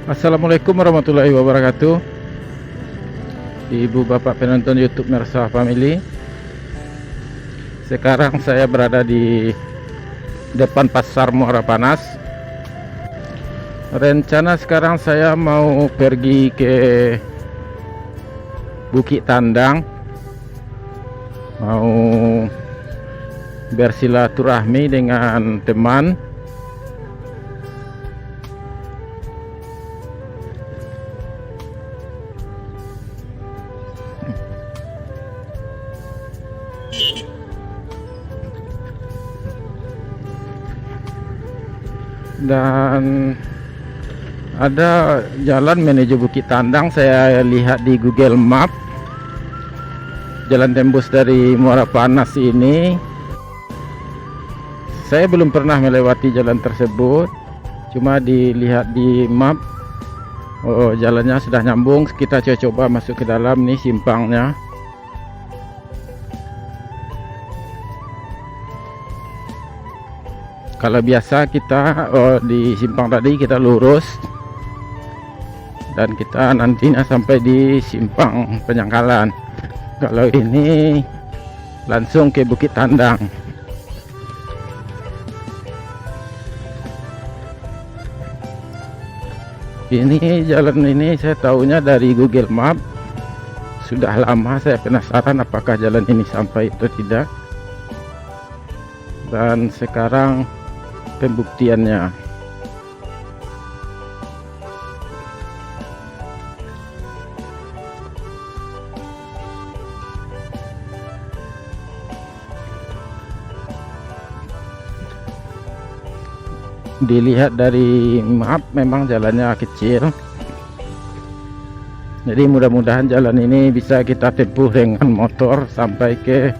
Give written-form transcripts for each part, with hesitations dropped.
Assalamualaikum warahmatullahi wabarakatuh. Ibu bapak penonton YouTube Mersa Family. Sekarang saya berada di depan Pasar Muara Panas. Rencana sekarang saya mau pergi ke Bukit Tandang, mau bersilaturahmi dengan teman. Dan ada jalan menuju Bukit Tandang, saya lihat di Google Map. Jalan tembus dari Muara Panas ini, saya belum pernah melewati jalan tersebut, cuma dilihat di map. Oh, jalannya sudah nyambung. Kita coba masuk ke dalam nih simpangnya. Kalau biasa kita di simpang tadi kita lurus dan kita nantinya sampai di simpang Penyangkalan. Kalau ini langsung ke Bukit Tandang. Ini jalan ini saya tahunya dari Google Map. Sudah lama saya penasaran apakah jalan ini sampai atau tidak. Dan sekarang pembuktiannya. Dilihat dari map memang jalannya kecil, jadi mudah-mudahan jalan ini bisa kita tempuh dengan motor sampai ke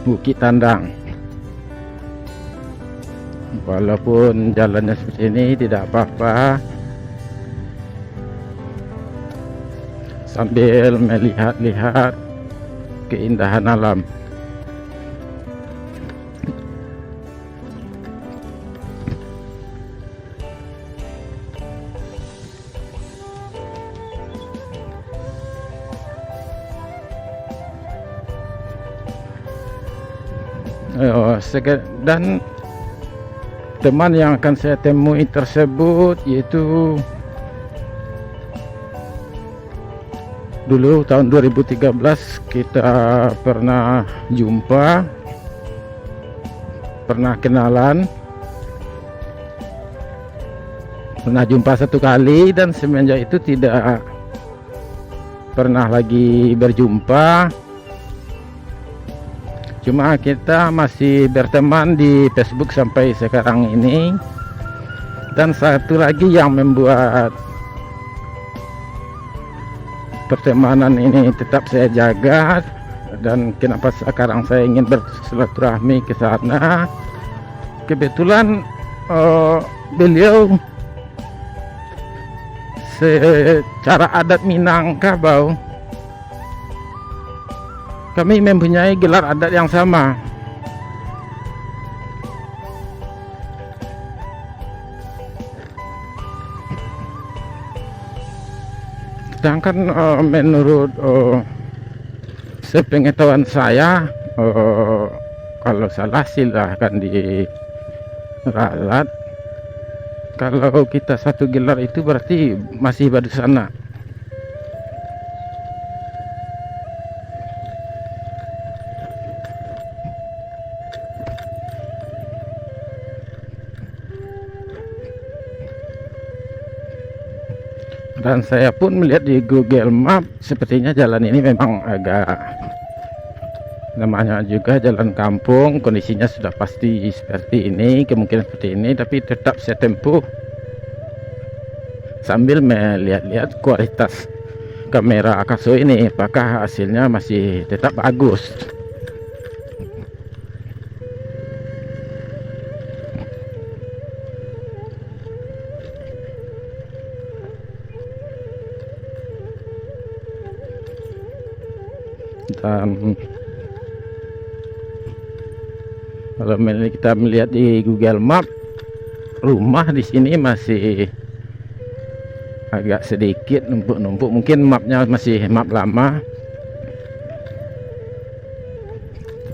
Bukit Tandang. Walaupun jalannya seperti ini tidak apa-apa, sambil melihat-lihat keindahan alam. Dan teman yang akan saya temui tersebut yaitu dulu tahun 2013 kita pernah jumpa, pernah kenalan, pernah jumpa satu kali, dan semenjak itu tidak pernah lagi berjumpa. Cuma kita masih berteman di Facebook sampai sekarang ini. Dan satu lagi yang membuat pertemanan ini tetap saya jaga, dan kenapa sekarang saya ingin bersilaturahmi ke sana, kebetulan beliau secara adat Minangkabau, kami mempunyai gelar adat yang sama. Sedangkan menurut sepengetahuan saya, kalau salah silahkan diralat. Kalau kita satu gelar itu berarti masih badusana. Dan saya pun melihat di Google Map, sepertinya jalan ini memang agak, namanya juga jalan kampung, kondisinya sudah pasti seperti ini, kemungkinan seperti ini, tapi tetap saya tempuh sambil melihat-lihat kualitas kamera Akaso ini, apakah hasilnya masih tetap bagus. Dan kalau kita melihat di Google Map, rumah di sini masih agak sedikit numpuk-numpuk, mungkin mapnya masih map lama.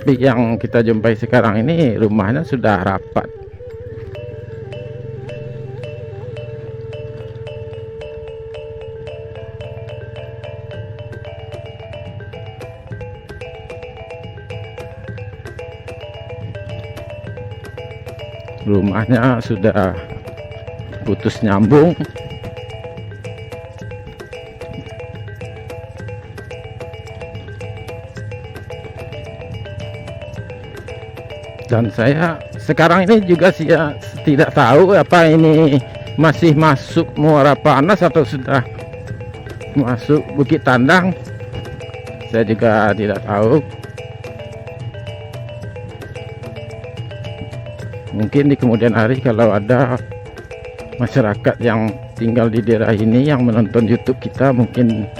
Tapi yang kita jumpai sekarang ini rumahnya sudah rapat. Rumahnya sudah putus nyambung. Dan saya sekarang ini juga tidak tahu apa ini masih masuk Muara Panas atau sudah masuk Bukit Tandang. Saya juga tidak tahu. Mungkin di kemudian hari kalau ada masyarakat yang tinggal di daerah ini yang menonton YouTube kita, mungkin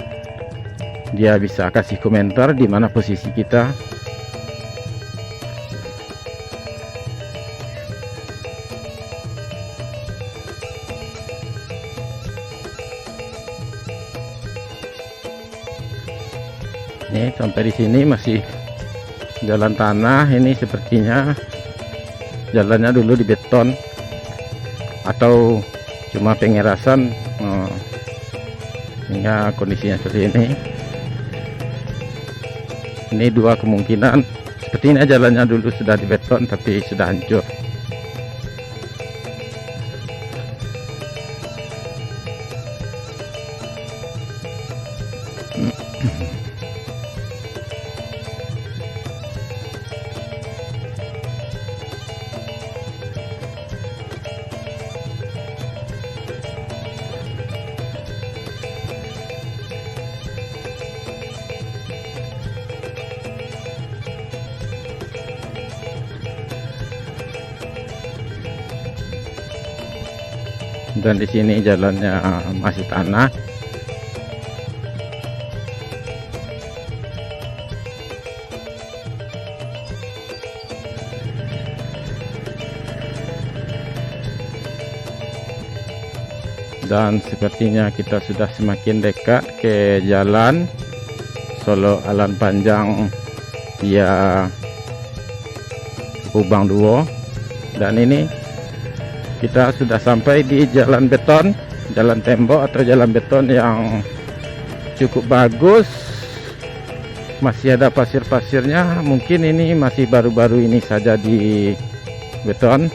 dia bisa kasih komentar di mana posisi kita. Ini sampai di sini masih jalan tanah. Ini sepertinya jalannya dulu di beton atau cuma pengerasan, sehingga kondisinya seperti ini. Ini dua kemungkinan, sepertinya jalannya dulu sudah di beton tapi sudah hancur. Dan di sini jalannya masih tanah. Dan sepertinya kita sudah semakin dekat ke jalan Solo Alan Panjang via Ubang Duo. Dan ini kita sudah sampai di jalan beton, jalan tembok atau jalan beton yang cukup bagus. Masih ada pasir-pasirnya, mungkin ini masih baru-baru ini saja di beton.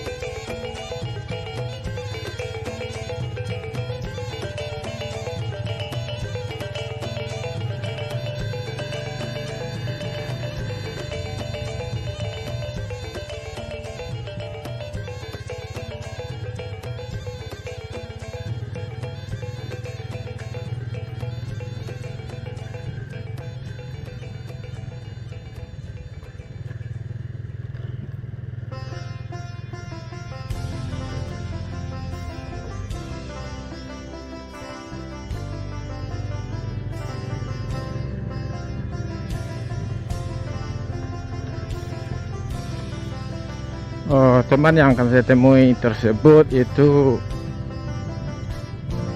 Teman yang akan saya temui tersebut itu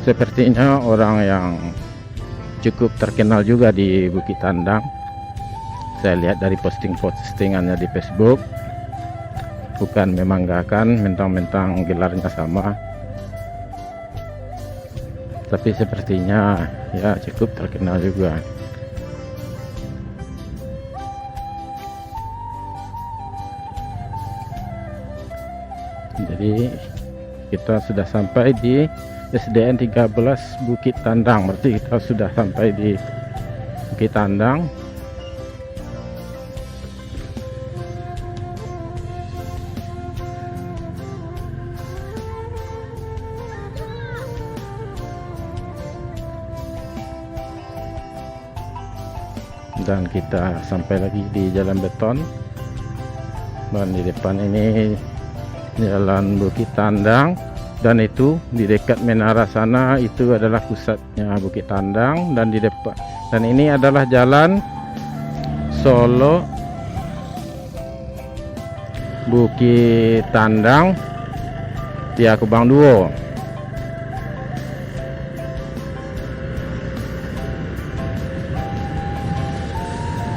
sepertinya orang yang cukup terkenal juga di Bukit Tandang. Saya lihat dari postingannya di Facebook. Bukan membanggakan mentang-mentang gelarnya sama, tapi sepertinya ya cukup terkenal juga. Jadi kita sudah sampai di SDN 13 Bukit Tandang. Berarti kita sudah sampai di Bukit Tandang. Dan kita sampai lagi di jalan beton. Dan di depan ini jalan Bukit Tandang, dan itu di dekat menara sana itu adalah pusatnya Bukit Tandang. Dan di depan, dan ini adalah jalan Solo Bukit Tandang via Ubang Duo.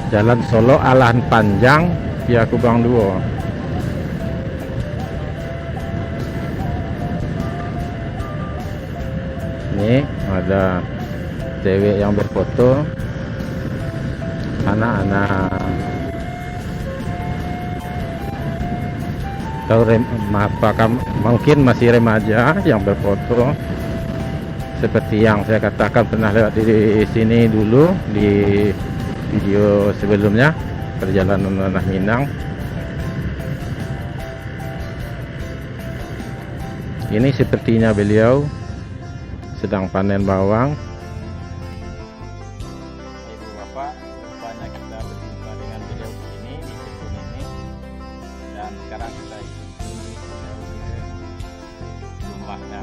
Jalan Solo Alahan Panjang via Kubang Duo. Ini ada cewek yang berfoto, anak-anak atau apakah mungkin masih remaja yang berfoto, seperti yang saya katakan pernah lewat di sini dulu di video sebelumnya, perjalanan Tanah Minang. Ini sepertinya beliau sedang panen bawang. Ibu bapak, rupanya kita berjumpa dengan beliau ini di kebun ini, dan sekarang kita ikuti ke rumahnya.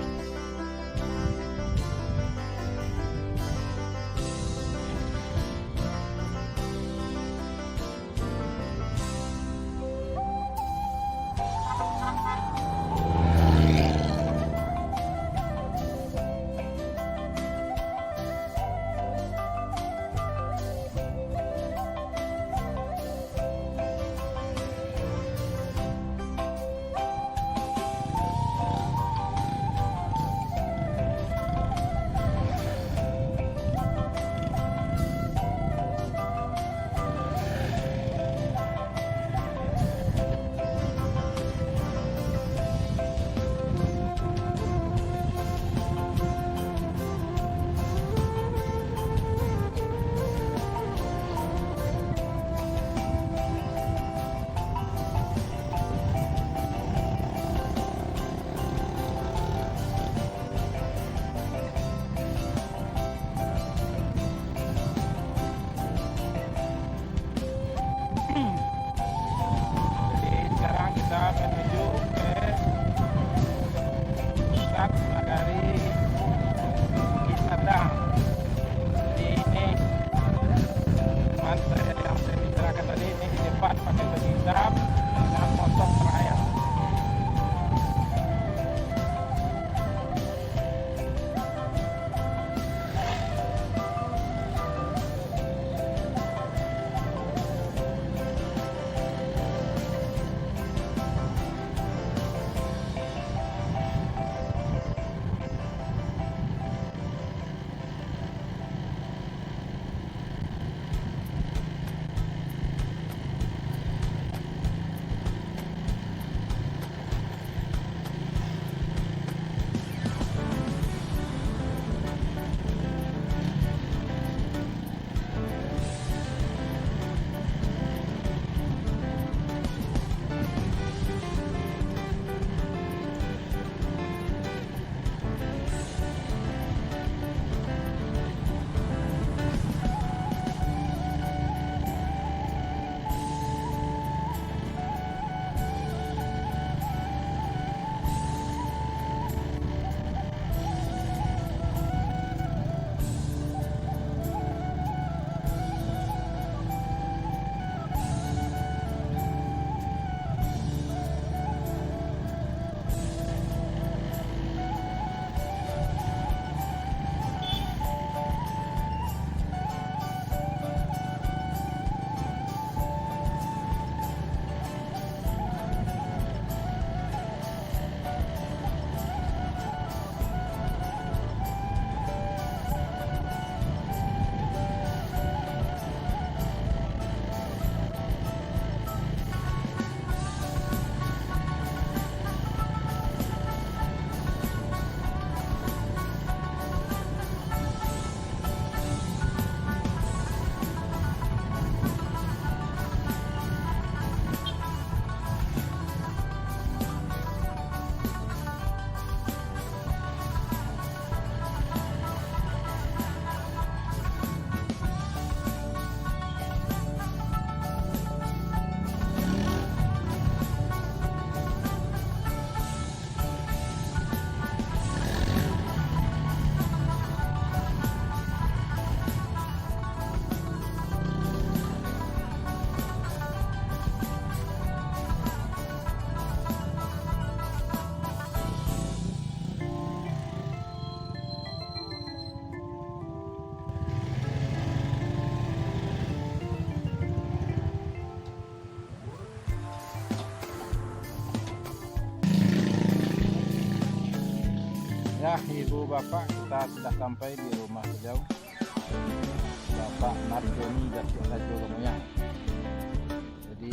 ibu bapak, kita sudah sampai di rumah beliau, Bapak Narjoni Jati Sajo Kemuya. Jadi